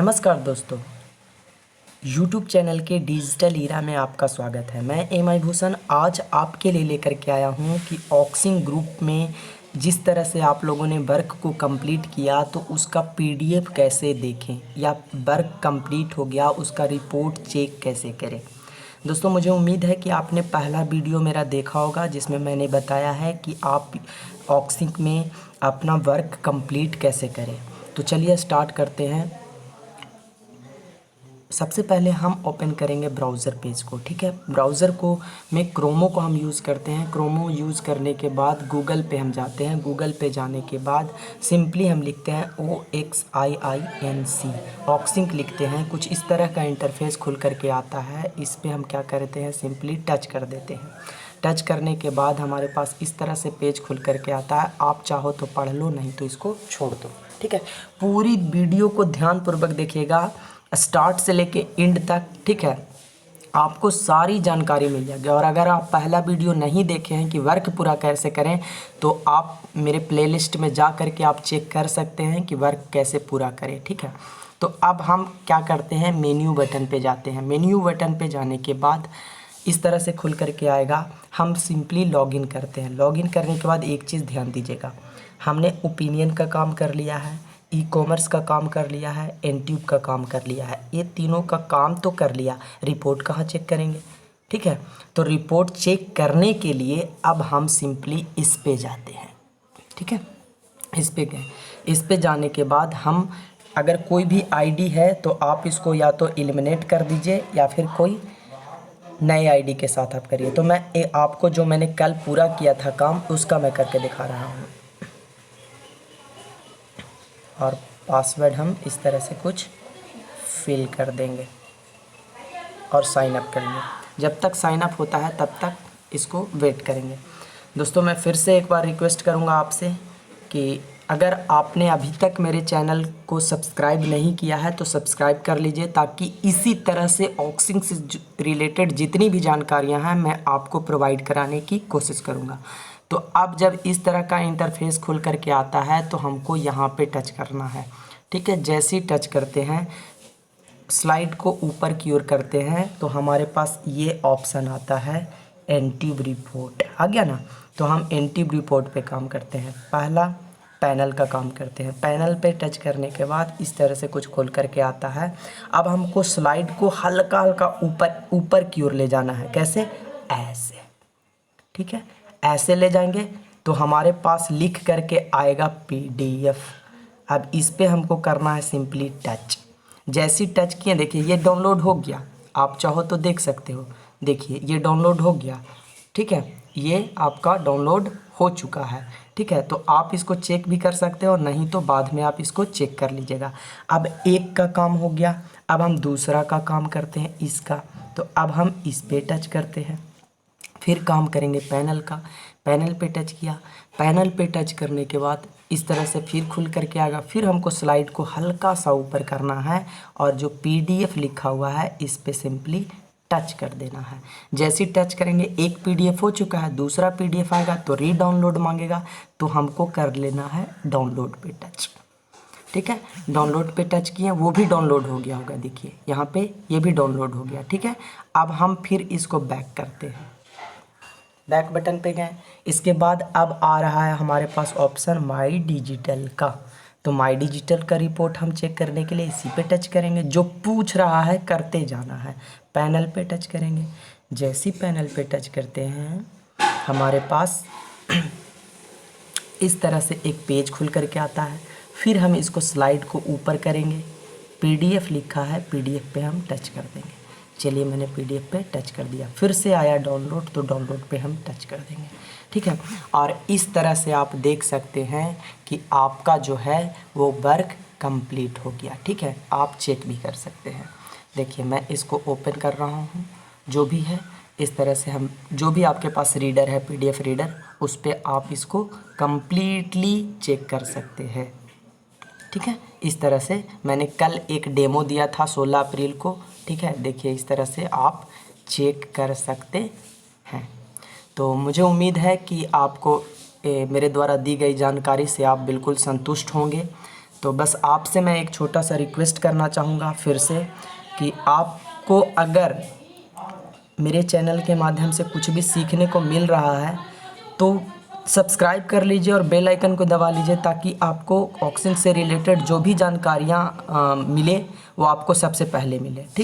नमस्कार दोस्तों, YouTube channel के डिजिटल ईरा में आपका स्वागत है। मैं एम आई भूषण आज आपके लिए लेकर के आया हूं कि ऑक्सिंग ग्रुप में जिस तरह से आप लोगों ने वर्क को कंप्लीट किया तो उसका PDF कैसे देखें या वर्क कंप्लीट हो गया उसका रिपोर्ट चेक कैसे करें। दोस्तों, मुझे उम्मीद है कि आपने पहला वीडियो मेरा देखा होगा जिसमें मैंने बताया है कि आप ऑक्सिंग में अपना वर्क कंप्लीट कैसे करें। तो चलिए स्टार्ट करते हैं। सबसे पहले हम ओपन करेंगे ब्राउज़र पेज को। ठीक है, ब्राउज़र को में क्रोमो को हम यूज़ करते हैं। क्रोमो यूज़ करने के बाद गूगल पे हम जाते हैं। गूगल पे जाने के बाद सिंपली हम लिखते हैं OXIINC ऑक्सिंक लिखते हैं। कुछ इस तरह का इंटरफेस खुल करके आता है। इस पे हम क्या करते हैं, सिंपली टच कर देते हैं। टच करने के बाद हमारे पास इस तरह से पेज खुल करके आता है। आप चाहो तो पढ़ लो, नहीं तो इसको छोड़ दो। ठीक है, पूरी वीडियो को ध्यानपूर्वक देखिएगा स्टार्ट से लेके एंड तक। ठीक है, आपको सारी जानकारी मिल जाएगी। और अगर आप पहला वीडियो नहीं देखे हैं कि वर्क पूरा कैसे करें तो आप मेरे प्लेलिस्ट में जा कर के आप चेक कर सकते हैं कि वर्क कैसे पूरा करें। ठीक है, तो अब हम क्या करते हैं, मेन्यू बटन पे जाते हैं। मेन्यू बटन पे जाने के बाद इस तरह से खुल करके आएगा। हम सिंपली लॉगिन करते हैं। लॉगिन करने के बाद एक चीज़ ध्यान दीजिएगा, हमने ओपिनियन का काम कर लिया है, ई कॉमर्स का काम कर लिया है, एनट्यूब का काम कर लिया है। ये तीनों का काम तो कर लिया, रिपोर्ट कहाँ चेक करेंगे। ठीक है, तो रिपोर्ट चेक करने के लिए अब हम सिंपली इस पे जाते हैं। ठीक है, इस पे गए। इस पे जाने के बाद हम अगर कोई भी आईडी है तो आप इसको या तो एलिमिनेट कर दीजिए या फिर कोई नए आईडी के साथ आप करिए। तो मैं आपको जो मैंने कल पूरा किया था काम उसका मैं करके दिखा रहा हूँ। और पासवर्ड हम इस तरह से कुछ फिल कर देंगे और साइन अप करेंगे। जब तक साइन अप होता है तब तक इसको वेट करेंगे। दोस्तों, मैं फिर से एक बार रिक्वेस्ट करूंगा आपसे कि अगर आपने अभी तक मेरे चैनल को सब्सक्राइब नहीं किया है तो सब्सक्राइब कर लीजिए, ताकि इसी तरह से ऑक्सिंग से रिलेटेड जितनी भी जानकारियां हैं मैं आपको प्रोवाइड कराने की कोशिश करूंगा। तो अब जब इस तरह का इंटरफेस खुल करके आता है तो हमको यहाँ पे टच करना है। ठीक है, जैसे ही टच करते हैं, स्लाइड को ऊपर की ओर करते हैं तो हमारे पास ये ऑप्शन आता है एनट्यूब रिपोर्ट। आ गया ना, तो हम एनट्यूब रिपोर्ट पे काम करते हैं। पहला पैनल का काम करते हैं। पैनल पे टच करने के बाद इस तरह से कुछ खोल करके आता है। अब हमको स्लाइड को हल्का हल्का ऊपर की ओर ले जाना है। कैसे, ऐसे। ठीक है, ऐसे ले जाएंगे तो हमारे पास लिख करके आएगा PDF। अब इस पे हमको करना है सिंपली टच। जैसी टच किए, देखिए ये डाउनलोड हो गया। आप चाहो तो देख सकते हो, देखिए ये डाउनलोड हो गया। ठीक है, ये आपका डाउनलोड हो चुका है। ठीक है, तो आप इसको चेक भी कर सकते हो, नहीं तो बाद में आप इसको चेक कर लीजिएगा। अब एक का काम हो गया, अब हम दूसरा का काम करते हैं इसका। तो अब हम इस पे टच करते हैं, फिर काम करेंगे पैनल का। पैनल पे टच किया, पैनल पे टच करने के बाद इस तरह से फिर खुल करके आएगा। फिर हमको स्लाइड को हल्का सा ऊपर करना है और जो PDF लिखा हुआ है इस पे सिंपली टच कर देना है। जैसे ही टच करेंगे, एक PDF हो चुका है, दूसरा PDF आएगा तो रीडाउनलोड मांगेगा, तो हमको कर लेना है डाउनलोड पे टच। ठीक है, डाउनलोड पे टच किए, वो भी डाउनलोड हो गया होगा। देखिए यहाँ पे ये भी डाउनलोड हो गया। ठीक है, अब हम फिर इसको बैक करते हैं। बैक बटन पे गए, इसके बाद अब आ रहा है हमारे पास ऑप्शन माई डिजिटल का। तो माई डिजिटल का रिपोर्ट हम चेक करने के लिए इसी पे टच करेंगे। जो पूछ रहा है करते जाना है। पैनल पे टच करेंगे, जैसी पैनल पे टच करते हैं हमारे पास इस तरह से एक पेज खुल करके आता है। फिर हम इसको स्लाइड को ऊपर करेंगे, PDF लिखा है, PDF पे हम टच कर देंगे। चलिए, मैंने PDF पे टच कर दिया। फिर से आया डाउनलोड, तो डाउनलोड पे हम टच कर देंगे। ठीक है, और इस तरह से आप देख सकते हैं कि आपका जो है वो वर्क कंप्लीट हो गया। ठीक है, आप चेक भी कर सकते हैं। देखिए मैं इसको ओपन कर रहा हूँ। जो भी है इस तरह से हम, जो भी आपके पास रीडर है, PDF रीडर, उस पर आप इसको कंप्लीटली चेक कर सकते हैं। ठीक है, इस तरह से मैंने कल एक डेमो दिया था 16 अप्रैल को। ठीक है, देखिए इस तरह से आप चेक कर सकते हैं। तो मुझे उम्मीद है कि आपको मेरे द्वारा दी गई जानकारी से आप बिल्कुल संतुष्ट होंगे। तो बस आपसे मैं एक छोटा सा रिक्वेस्ट करना चाहूँगा फिर से कि आपको अगर मेरे चैनल के माध्यम से कुछ भी सीखने को मिल रहा है तो सब्सक्राइब कर लीजिए और बेल आइकन को दबा लीजिए, ताकि आपको ऑक्सिन से रिलेटेड जो भी जानकारियाँ मिले वो आपको सबसे पहले मिले। ठीक।